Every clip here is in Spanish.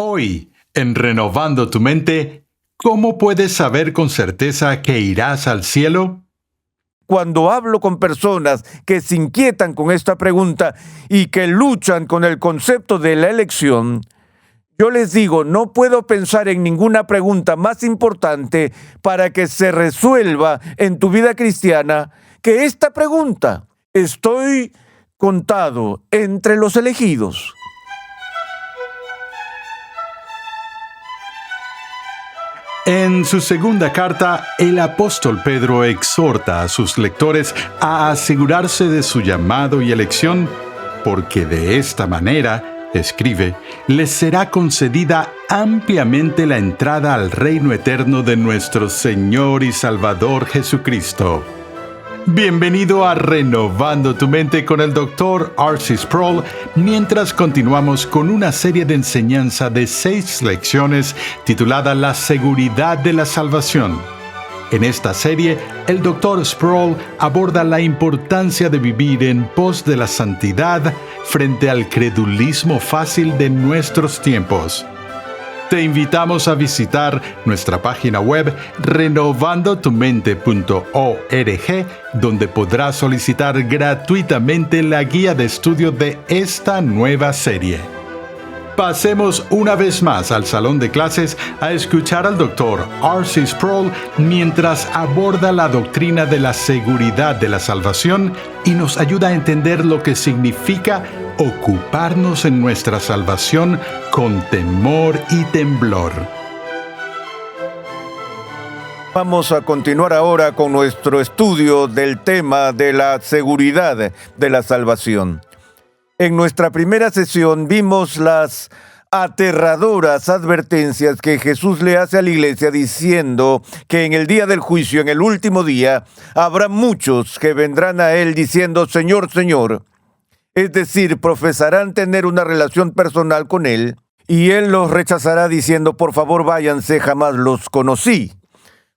Hoy, en Renovando tu Mente, ¿cómo puedes saber con certeza que irás al cielo? Cuando hablo con personas que se inquietan con esta pregunta y que luchan con el concepto de la elección, yo les digo, no puedo pensar en ninguna pregunta más importante para que se resuelva en tu vida cristiana que esta pregunta. ¿Estoy contado entre los elegidos? En su segunda carta, el apóstol Pedro exhorta a sus lectores a asegurarse de su llamado y elección, porque de esta manera, escribe, les será concedida ampliamente la entrada al reino eterno de nuestro Señor y Salvador Jesucristo. Bienvenido a Renovando tu Mente con el Dr. R.C. Sproul, mientras continuamos con una serie de enseñanza de 6 lecciones titulada La seguridad de la salvación. En esta serie, el Dr. Sproul aborda la importancia de vivir en pos de la santidad frente al credulismo fácil de nuestros tiempos. Te invitamos a visitar nuestra página web renovandotumente.org, donde podrás solicitar gratuitamente la guía de estudio de esta nueva serie. Pasemos una vez más al salón de clases a escuchar al Dr. R.C. Sproul mientras aborda la doctrina de la seguridad de la salvación y nos ayuda a entender lo que significa ocuparnos en nuestra salvación con temor y temblor. Vamos a continuar ahora con nuestro estudio del tema de la seguridad de la salvación. En nuestra primera sesión vimos las aterradoras advertencias que Jesús le hace a la iglesia diciendo que en el día del juicio, en el último día, habrá muchos que vendrán a Él diciendo, Señor, Señor. Es decir, profesarán tener una relación personal con Él y Él los rechazará diciendo, por favor váyanse, jamás los conocí,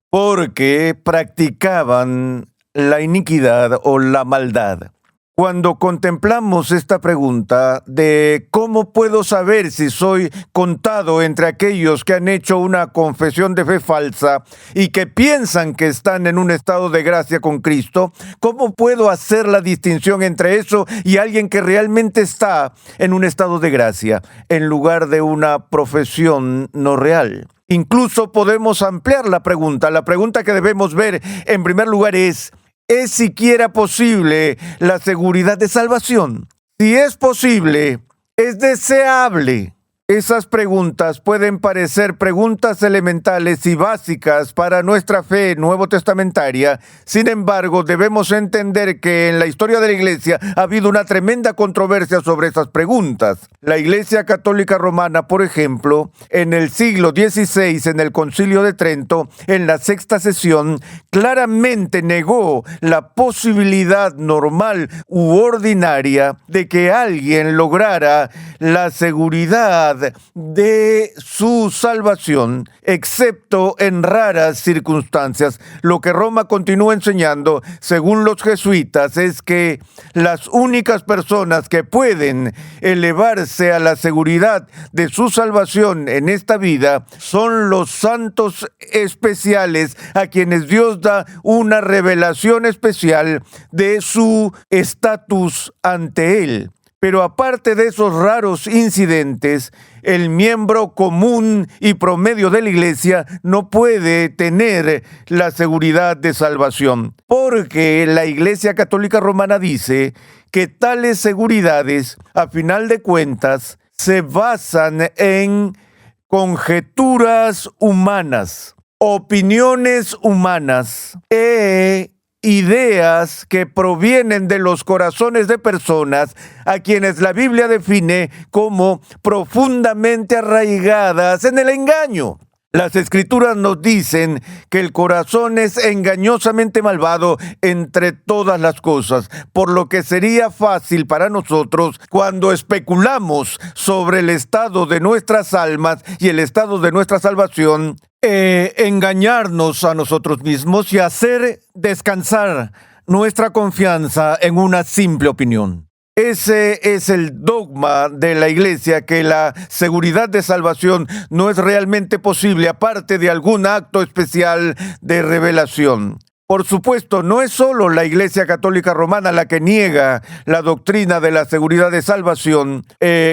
porque practicaban la iniquidad o la maldad. Cuando contemplamos esta pregunta de cómo puedo saber si soy contado entre aquellos que han hecho una confesión de fe falsa y que piensan que están en un estado de gracia con Cristo, ¿cómo puedo hacer la distinción entre eso y alguien que realmente está en un estado de gracia en lugar de una profesión no real? Incluso podemos ampliar la pregunta. La pregunta que debemos ver en primer lugar ¿es siquiera posible la seguridad de salvación? Si es posible, es deseable. Esas preguntas pueden parecer preguntas elementales y básicas para nuestra fe nuevo testamentaria. Sin embargo, debemos entender que en la historia de la Iglesia ha habido una tremenda controversia sobre esas preguntas. La Iglesia Católica Romana, por ejemplo, en el siglo XVI, en el Concilio de Trento, en la sexta sesión, claramente negó la posibilidad normal u ordinaria de que alguien lograra la seguridad de su salvación, excepto en raras circunstancias. Lo que Roma continúa enseñando, según los jesuitas, es que las únicas personas que pueden elevarse a la seguridad de su salvación en esta vida son los santos especiales a quienes Dios da una revelación especial de su estatus ante Él. Pero aparte de esos raros incidentes, el miembro común y promedio de la iglesia no puede tener la seguridad de salvación, porque la Iglesia Católica Romana dice que tales seguridades, a final de cuentas, se basan en conjeturas humanas, opiniones humanas ideas que provienen de los corazones de personas a quienes la Biblia define como profundamente arraigadas en el engaño. Las Escrituras nos dicen que el corazón es engañosamente malvado entre todas las cosas, por lo que sería fácil para nosotros, cuando especulamos sobre el estado de nuestras almas y el estado de nuestra salvación, engañarnos a nosotros mismos y hacer descansar nuestra confianza en una simple opinión. Ese es el dogma de la Iglesia, que la seguridad de salvación no es realmente posible aparte de algún acto especial de revelación. Por supuesto, no es solo la Iglesia Católica Romana la que niega la doctrina de la seguridad de salvación,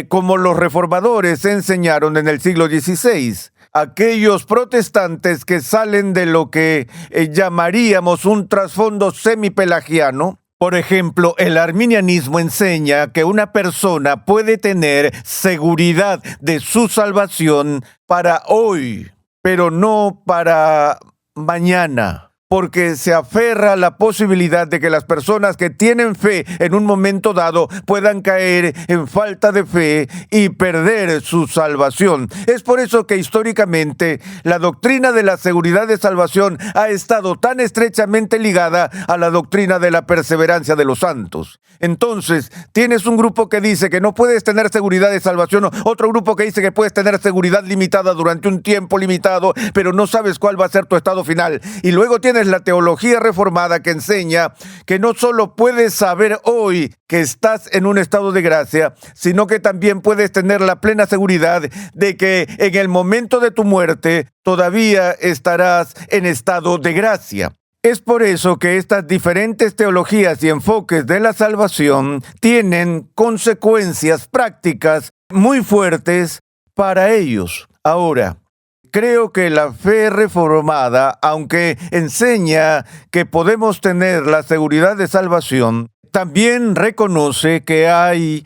como los reformadores enseñaron en el siglo XVI. Aquellos protestantes que salen de lo que llamaríamos un trasfondo semipelagiano. Por ejemplo, el arminianismo enseña que una persona puede tener seguridad de su salvación para hoy, pero no para mañana, porque se aferra a la posibilidad de que las personas que tienen fe en un momento dado puedan caer en falta de fe y perder su salvación. Es por eso que históricamente la doctrina de la seguridad de salvación ha estado tan estrechamente ligada a la doctrina de la perseverancia de los santos. Entonces, tienes un grupo que dice que no puedes tener seguridad de salvación, otro grupo que dice que puedes tener seguridad limitada durante un tiempo limitado, pero no sabes cuál va a ser tu estado final. Y luego tienes la teología reformada que enseña que no solo puedes saber hoy que estás en un estado de gracia, sino que también puedes tener la plena seguridad de que en el momento de tu muerte todavía estarás en estado de gracia. Es por eso que estas diferentes teologías y enfoques de la salvación tienen consecuencias prácticas muy fuertes para ellos. Ahora, creo que la fe reformada, aunque enseña que podemos tener la seguridad de salvación, también reconoce que hay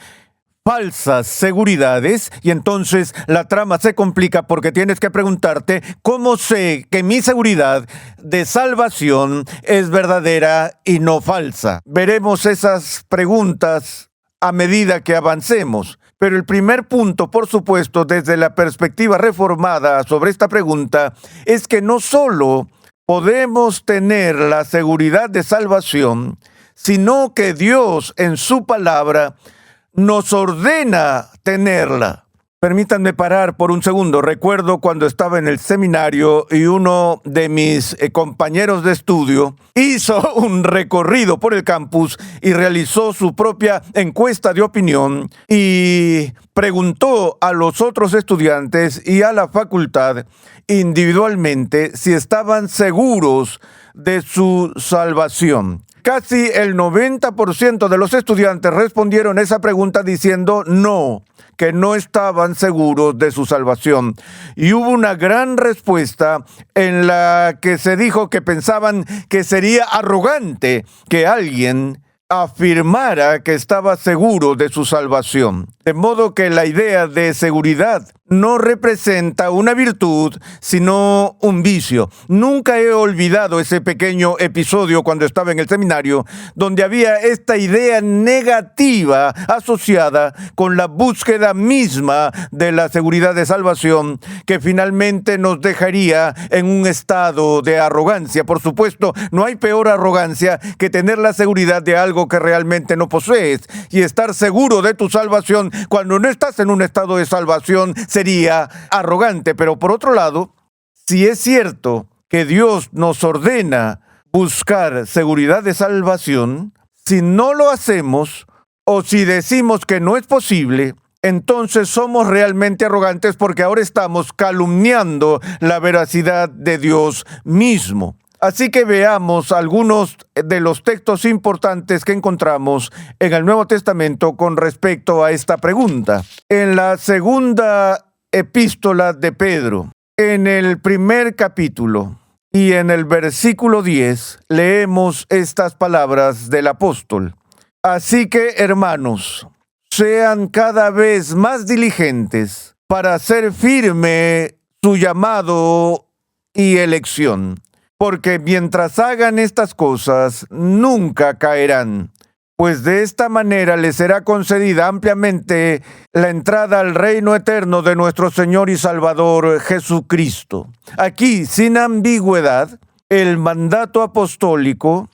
falsas seguridades, y entonces la trama se complica porque tienes que preguntarte cómo sé que mi seguridad de salvación es verdadera y no falsa. Veremos esas preguntas a medida que avancemos. Pero el primer punto, por supuesto, desde la perspectiva reformada sobre esta pregunta, es que no solo podemos tener la seguridad de salvación, sino que Dios en su palabra nos ordena tenerla. Permítanme parar por un segundo. Recuerdo cuando estaba en el seminario y uno de mis compañeros de estudio hizo un recorrido por el campus y realizó su propia encuesta de opinión y preguntó a los otros estudiantes y a la facultad individualmente si estaban seguros de su salvación. Casi el 90% de los estudiantes respondieron esa pregunta diciendo no, que no estaban seguros de su salvación. Y hubo una gran respuesta en la que se dijo que pensaban que sería arrogante que alguien afirmara que estaba seguro de su salvación. De modo que la idea de seguridad no representa una virtud, sino un vicio. Nunca he olvidado ese pequeño episodio cuando estaba en el seminario, donde había esta idea negativa asociada con la búsqueda misma de la seguridad de salvación, que finalmente nos dejaría en un estado de arrogancia. Por supuesto, no hay peor arrogancia que tener la seguridad de algo que realmente no posees, y estar seguro de tu salvación cuando no estás en un estado de salvación sería arrogante. Pero por otro lado, si es cierto que Dios nos ordena buscar seguridad de salvación, si no lo hacemos o si decimos que no es posible, entonces somos realmente arrogantes porque ahora estamos calumniando la veracidad de Dios mismo. Así que veamos algunos de los textos importantes que encontramos en el Nuevo Testamento con respecto a esta pregunta. En la segunda epístola de Pedro, en el primer capítulo y en el versículo 10, leemos estas palabras del apóstol. Así que, hermanos, sean cada vez más diligentes para hacer firme su llamado y elección. Porque mientras hagan estas cosas, nunca caerán, pues de esta manera les será concedida ampliamente la entrada al reino eterno de nuestro Señor y Salvador Jesucristo. Aquí, sin ambigüedad, el mandato apostólico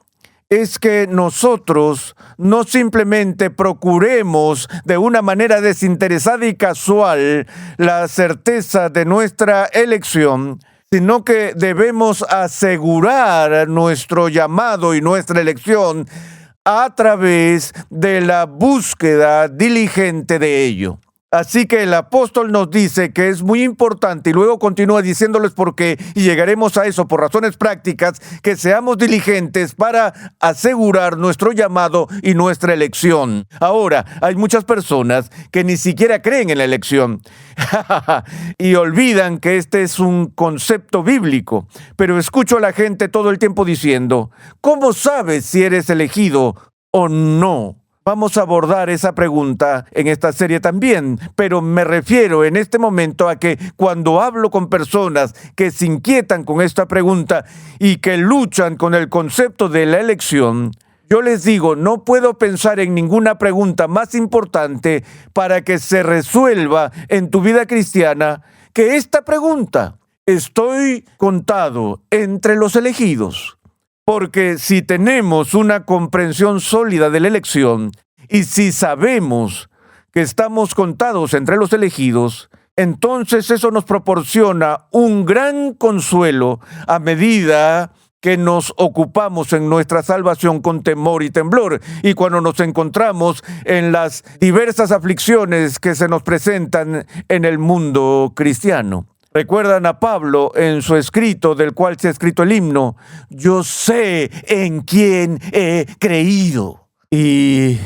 es que nosotros no simplemente procuremos de una manera desinteresada y casual la certeza de nuestra elección, sino que debemos asegurar nuestro llamado y nuestra elección a través de la búsqueda diligente de ello. Así que el apóstol nos dice que es muy importante y luego continúa diciéndoles por qué, y llegaremos a eso por razones prácticas, que seamos diligentes para asegurar nuestro llamado y nuestra elección. Ahora, hay muchas personas que ni siquiera creen en la elección y olvidan que este es un concepto bíblico, pero escucho a la gente todo el tiempo diciendo, ¿cómo sabes si eres elegido o no? Vamos a abordar esa pregunta en esta serie también, pero me refiero en este momento a que cuando hablo con personas que se inquietan con esta pregunta y que luchan con el concepto de la elección, yo les digo, no puedo pensar en ninguna pregunta más importante para que se resuelva en tu vida cristiana que esta pregunta. ¿Estoy contado entre los elegidos? Porque si tenemos una comprensión sólida de la elección y si sabemos que estamos contados entre los elegidos, entonces eso nos proporciona un gran consuelo a medida que nos ocupamos en nuestra salvación con temor y temblor, y cuando nos encontramos en las diversas aflicciones que se nos presentan en el mundo cristiano. Recuerdan a Pablo en su escrito, del cual se ha escrito el himno, yo sé en quién he creído. Y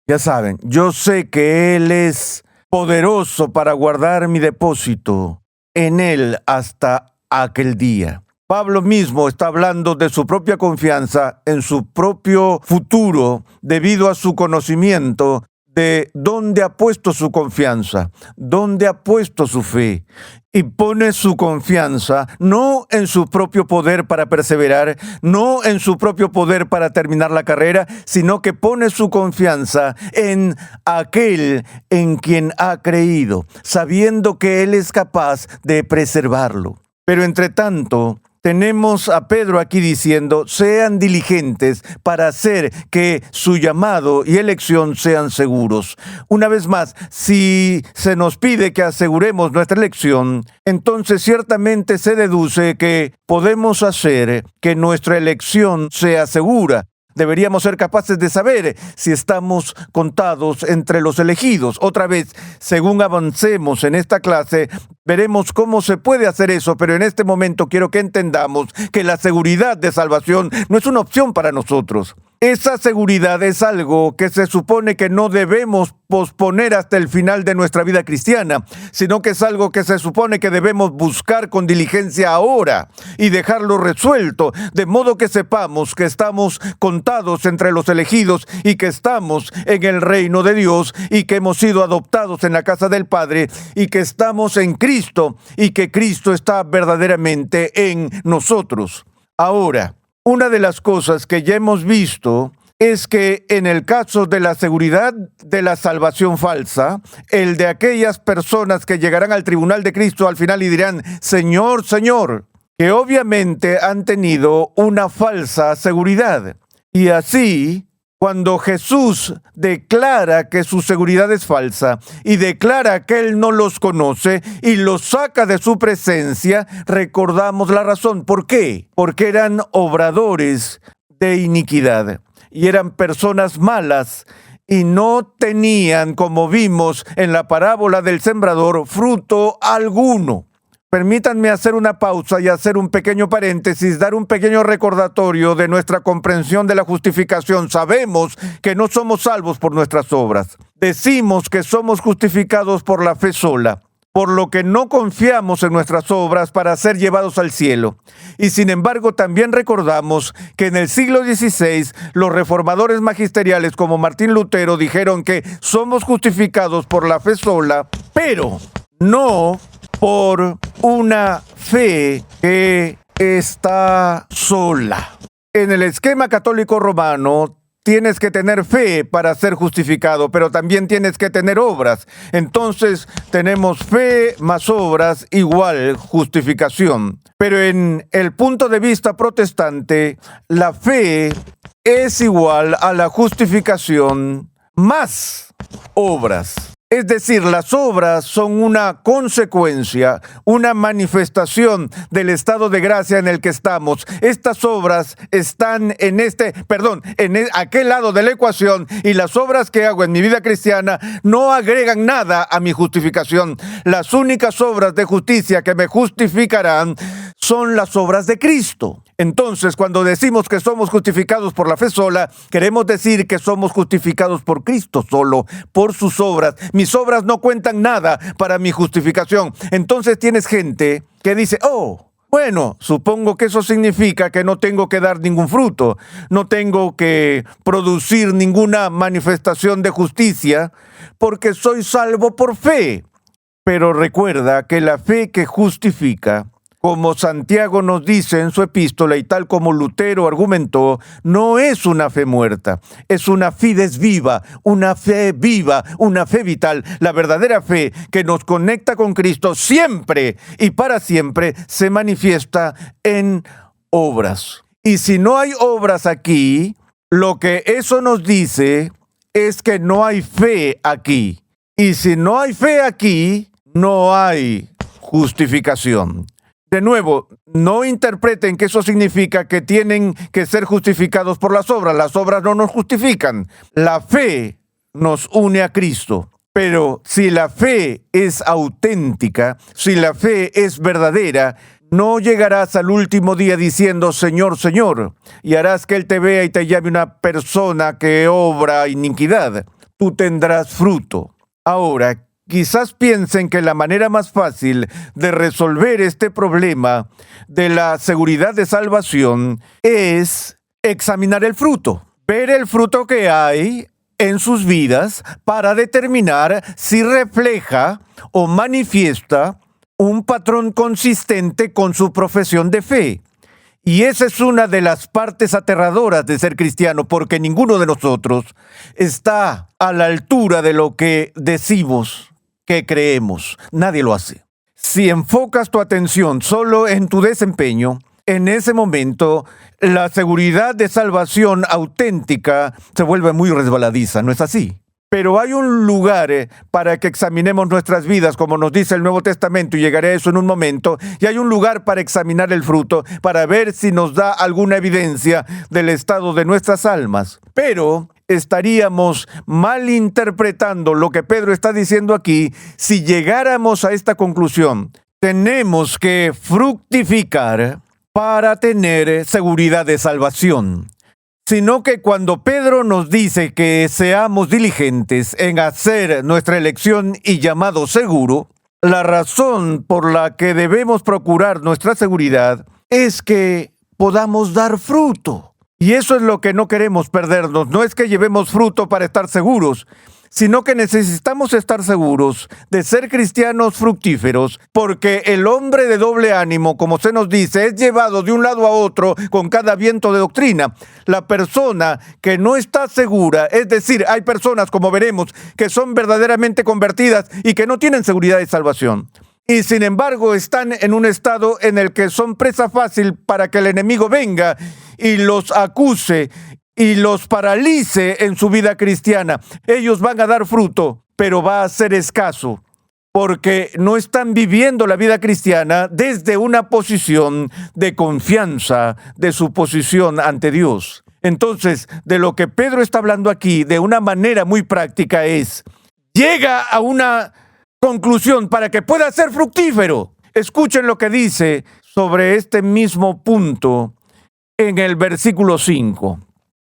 ya saben, yo sé que Él es poderoso para guardar mi depósito en Él hasta aquel día. Pablo mismo está hablando de su propia confianza en su propio futuro debido a su conocimiento de dónde ha puesto su confianza, dónde ha puesto su fe. Y pone su confianza no en su propio poder para perseverar, no en su propio poder para terminar la carrera, sino que pone su confianza en aquel en quien ha creído, sabiendo que Él es capaz de preservarlo. Pero entre tanto, tenemos a Pedro aquí diciendo, sean diligentes para hacer que su llamado y elección sean seguros. Una vez más, si se nos pide que aseguremos nuestra elección, entonces ciertamente se deduce que podemos hacer que nuestra elección sea segura. Deberíamos ser capaces de saber si estamos contados entre los elegidos. Otra vez, según avancemos en esta clase, veremos cómo se puede hacer eso, pero en este momento quiero que entendamos que la seguridad de salvación no es una opción para nosotros. Esa seguridad es algo que se supone que no debemos posponer hasta el final de nuestra vida cristiana, sino que es algo que se supone que debemos buscar con diligencia ahora y dejarlo resuelto, de modo que sepamos que estamos contados entre los elegidos y que estamos en el reino de Dios y que hemos sido adoptados en la casa del Padre y que estamos en Cristo y que Cristo está verdaderamente en nosotros. Ahora, una de las cosas que ya hemos visto es que en el caso de la seguridad de la salvación falsa, el de aquellas personas que llegarán al tribunal de Cristo al final y dirán, Señor, Señor, que obviamente han tenido una falsa seguridad. Y así, cuando Jesús declara que su seguridad es falsa y declara que Él no los conoce y los saca de su presencia, recordamos la razón. ¿Por qué? Porque eran obradores de iniquidad y eran personas malas y no tenían, como vimos en la parábola del sembrador, fruto alguno. Permítanme hacer una pausa y hacer un pequeño paréntesis, dar un pequeño recordatorio de nuestra comprensión de la justificación. Sabemos que no somos salvos por nuestras obras. Decimos que somos justificados por la fe sola, por lo que no confiamos en nuestras obras para ser llevados al cielo. Y sin embargo, también recordamos que en el siglo XVI, los reformadores magisteriales como Martín Lutero dijeron que somos justificados por la fe sola, pero no por una fe que está sola. En el esquema católico romano, tienes que tener fe para ser justificado, pero también tienes que tener obras. Entonces, tenemos fe más obras igual justificación. Pero en el punto de vista protestante, la fe es igual a la justificación más obras. Es decir, las obras son una consecuencia, una manifestación del estado de gracia en el que estamos. Estas obras están en aquel lado de la ecuación, y las obras que hago en mi vida cristiana no agregan nada a mi justificación. Las únicas obras de justicia que me justificarán son las obras de Cristo. Entonces, cuando decimos que somos justificados por la fe sola, queremos decir que somos justificados por Cristo solo, por sus obras. Mis obras no cuentan nada para mi justificación. Entonces tienes gente que dice, bueno, supongo que eso significa que no tengo que dar ningún fruto, no tengo que producir ninguna manifestación de justicia, porque soy salvo por fe. Pero recuerda que la fe que justifica, como Santiago nos dice en su epístola y tal como Lutero argumentó, no es una fe muerta, es una fides viva, una fe vital. La verdadera fe que nos conecta con Cristo siempre y para siempre se manifiesta en obras. Y si no hay obras aquí, lo que eso nos dice es que no hay fe aquí. Y si no hay fe aquí, no hay justificación. De nuevo, no interpreten que eso significa que tienen que ser justificados por las obras. Las obras no nos justifican. La fe nos une a Cristo. Pero si la fe es auténtica, si la fe es verdadera, no llegarás al último día diciendo, Señor, Señor, y harás que Él te vea y te llame una persona que obra iniquidad. Tú tendrás fruto. Ahora, quizás piensen que la manera más fácil de resolver este problema de la seguridad de salvación es examinar el fruto, ver el fruto que hay en sus vidas para determinar si refleja o manifiesta un patrón consistente con su profesión de fe. Y esa es una de las partes aterradoras de ser cristiano, porque ninguno de nosotros está a la altura de lo que decimos que creemos. Nadie lo hace. Si enfocas tu atención solo en tu desempeño, en ese momento la seguridad de salvación auténtica se vuelve muy resbaladiza, ¿no es así? Pero hay un lugar para que examinemos nuestras vidas, como nos dice el Nuevo Testamento, y llegaré a eso en un momento, y hay un lugar para examinar el fruto, para ver si nos da alguna evidencia del estado de nuestras almas. Pero estaríamos malinterpretando lo que Pedro está diciendo aquí si llegáramos a esta conclusión. Tenemos que fructificar para tener seguridad de salvación. Sino que cuando Pedro nos dice que seamos diligentes en hacer nuestra elección y llamado seguro, la razón por la que debemos procurar nuestra seguridad es que podamos dar fruto. Y eso es lo que no queremos perdernos. No es que llevemos fruto para estar seguros, sino que necesitamos estar seguros de ser cristianos fructíferos, porque el hombre de doble ánimo, como se nos dice, es llevado de un lado a otro con cada viento de doctrina. La persona que no está segura, es decir, hay personas, como veremos, que son verdaderamente convertidas y que no tienen seguridad de salvación. Y sin embargo están en un estado en el que son presa fácil para que el enemigo venga y los acuse y los paralice en su vida cristiana. Ellos van a dar fruto, pero va a ser escaso, porque no están viviendo la vida cristiana desde una posición de confianza de su posición ante Dios. Entonces, de lo que Pedro está hablando aquí, de una manera muy práctica, llega a una conclusión para que pueda ser fructífero. Escuchen lo que dice sobre este mismo punto en el versículo 5.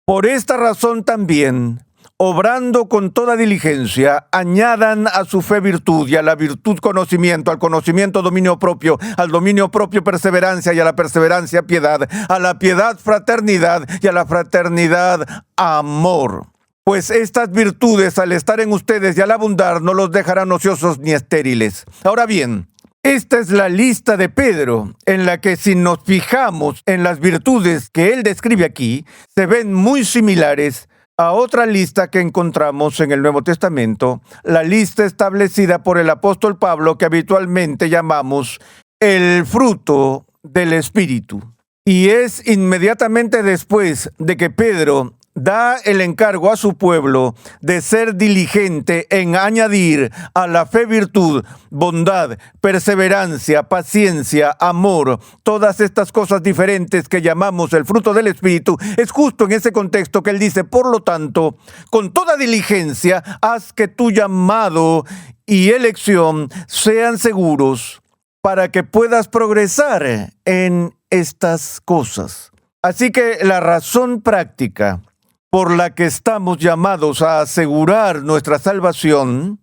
Por esta razón también, obrando con toda diligencia, añadan a su fe virtud, y a la virtud conocimiento, al conocimiento dominio propio, al dominio propio perseverancia, y a la perseverancia piedad, a la piedad fraternidad, y a la fraternidad amor. Pues estas virtudes, al estar en ustedes y al abundar, no los dejarán ociosos ni estériles. Ahora bien, esta es la lista de Pedro, en la que si nos fijamos en las virtudes que él describe aquí, se ven muy similares a otra lista que encontramos en el Nuevo Testamento, la lista establecida por el apóstol Pablo, que habitualmente llamamos el fruto del Espíritu. Y es inmediatamente después de que Pedro da el encargo a su pueblo de ser diligente en añadir a la fe virtud, bondad, perseverancia, paciencia, amor, todas estas cosas diferentes que llamamos el fruto del Espíritu. Es justo en ese contexto que él dice: por lo tanto, con toda diligencia, haz que tu llamado y elección sean seguros para que puedas progresar en estas cosas. Así que la razón práctica por la que estamos llamados a asegurar nuestra salvación,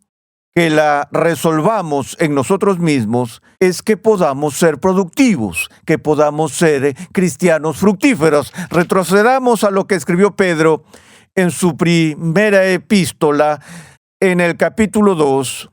que la resolvamos en nosotros mismos, es que podamos ser productivos, que podamos ser cristianos fructíferos. Retrocedamos a lo que escribió Pedro en su primera epístola, en el capítulo 2,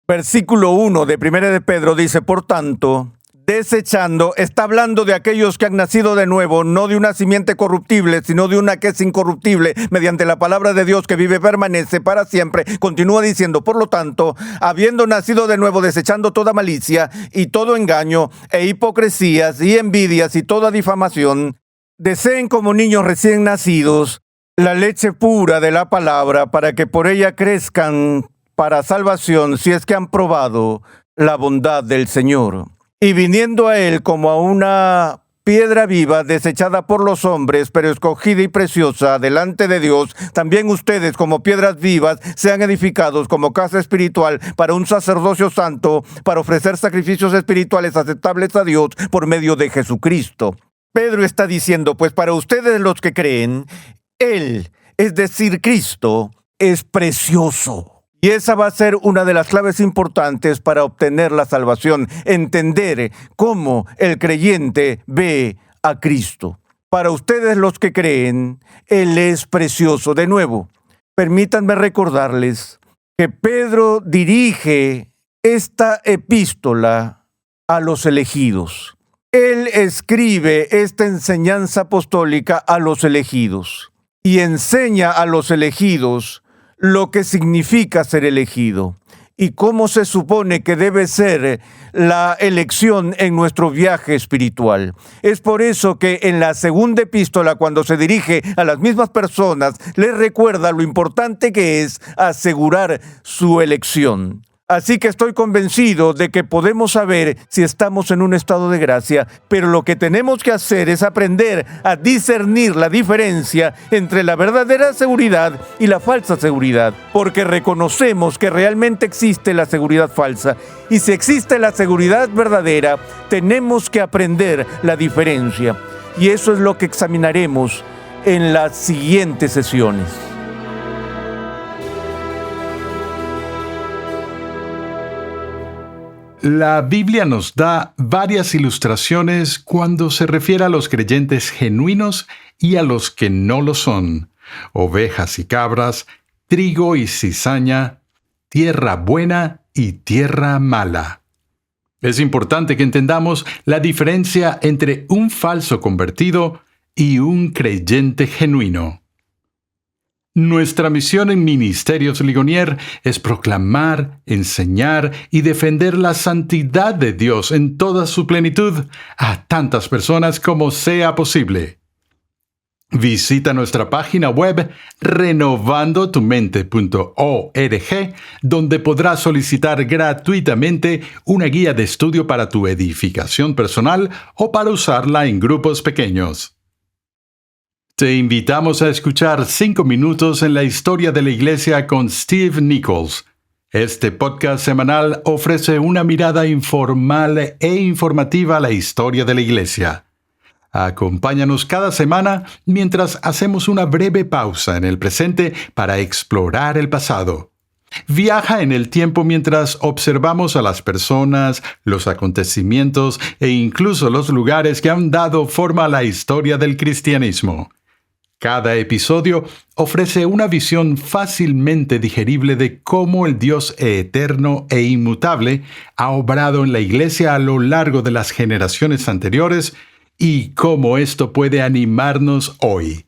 versículo 1 de Primera de Pedro, dice: por tanto, desechando, está hablando de aquellos que han nacido de nuevo, no de una simiente corruptible, sino de una que es incorruptible, mediante la palabra de Dios que vive y permanece para siempre. Continúa diciendo: por lo tanto, habiendo nacido de nuevo, desechando toda malicia y todo engaño e hipocresías y envidias y toda difamación, deseen como niños recién nacidos la leche pura de la palabra, para que por ella crezcan para salvación, si es que han probado la bondad del Señor. Y viniendo a él como a una piedra viva, desechada por los hombres, pero escogida y preciosa delante de Dios, también ustedes, como piedras vivas, sean edificados como casa espiritual para un sacerdocio santo, para ofrecer sacrificios espirituales aceptables a Dios por medio de Jesucristo. Pedro está diciendo: pues para ustedes los que creen, Él, es decir, Cristo, es precioso. Y esa va a ser una de las claves importantes para obtener la salvación, entender cómo el creyente ve a Cristo. Para ustedes los que creen, Él es precioso. De nuevo, permítanme recordarles que Pedro dirige esta epístola a los elegidos. Él escribe esta enseñanza apostólica a los elegidos y enseña a los elegidos lo que significa ser elegido y cómo se supone que debe ser la elección en nuestro viaje espiritual. Es por eso que en la segunda epístola, cuando se dirige a las mismas personas, les recuerda lo importante que es asegurar su elección. Así que estoy convencido de que podemos saber si estamos en un estado de gracia, pero lo que tenemos que hacer es aprender a discernir la diferencia entre la verdadera seguridad y la falsa seguridad, porque reconocemos que realmente existe la seguridad falsa, y si existe la seguridad verdadera, tenemos que aprender la diferencia, y eso es lo que examinaremos en las siguientes sesiones. La Biblia nos da varias ilustraciones cuando se refiere a los creyentes genuinos y a los que no lo son. Ovejas y cabras, trigo y cizaña, tierra buena y tierra mala. Es importante que entendamos la diferencia entre un falso convertido y un creyente genuino. Nuestra misión en Ministerios Ligonier es proclamar, enseñar y defender la santidad de Dios en toda su plenitud a tantas personas como sea posible. Visita nuestra página web renovandotumente.org, donde podrás solicitar gratuitamente una guía de estudio para tu edificación personal o para usarla en grupos pequeños. Te invitamos a escuchar 5 minutos en la historia de la Iglesia con Steve Nichols. Este podcast semanal ofrece una mirada informal e informativa a la historia de la Iglesia. Acompáñanos cada semana mientras hacemos una breve pausa en el presente para explorar el pasado. Viaja en el tiempo mientras observamos a las personas, los acontecimientos e incluso los lugares que han dado forma a la historia del cristianismo. Cada episodio ofrece una visión fácilmente digerible de cómo el Dios eterno e inmutable ha obrado en la Iglesia a lo largo de las generaciones anteriores y cómo esto puede animarnos hoy.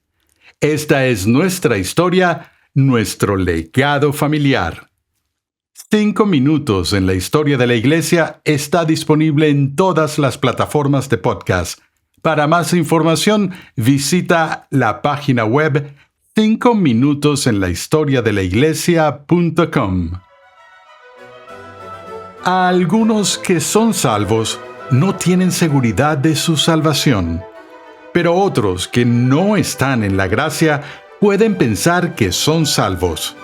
Esta es nuestra historia, nuestro legado familiar. 5 minutos en la historia de la Iglesia está disponible en todas las plataformas de podcast. Para más información, visita la página web 5 minutos en la historia de la iglesia.com. Algunos que son salvos no tienen seguridad de su salvación, pero otros que no están en la gracia pueden pensar que son salvos.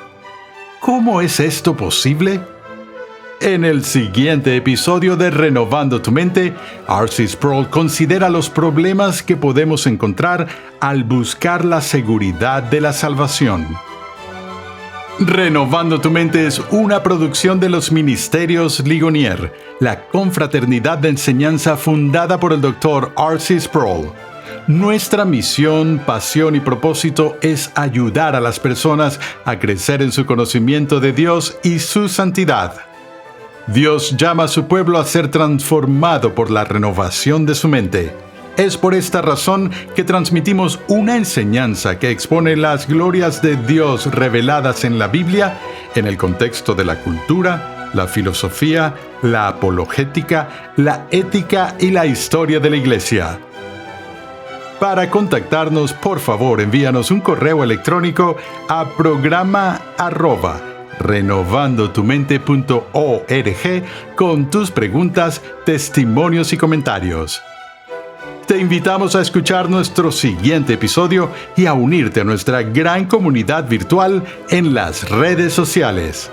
¿Cómo es esto posible? En el siguiente episodio de Renovando tu Mente, R.C. Sproul considera los problemas que podemos encontrar al buscar la seguridad de la salvación. Renovando tu Mente es una producción de los Ministerios Ligonier, la confraternidad de enseñanza fundada por el Dr. R.C. Sproul. Nuestra misión, pasión y propósito es ayudar a las personas a crecer en su conocimiento de Dios y su santidad. Dios llama a su pueblo a ser transformado por la renovación de su mente. Es por esta razón que transmitimos una enseñanza que expone las glorias de Dios reveladas en la Biblia en el contexto de la cultura, la filosofía, la apologética, la ética y la historia de la Iglesia. Para contactarnos, por favor, envíanos un correo electrónico a programa@renovandotumente.org con tus preguntas, testimonios y comentarios. Te invitamos a escuchar nuestro siguiente episodio y a unirte a nuestra gran comunidad virtual en las redes sociales.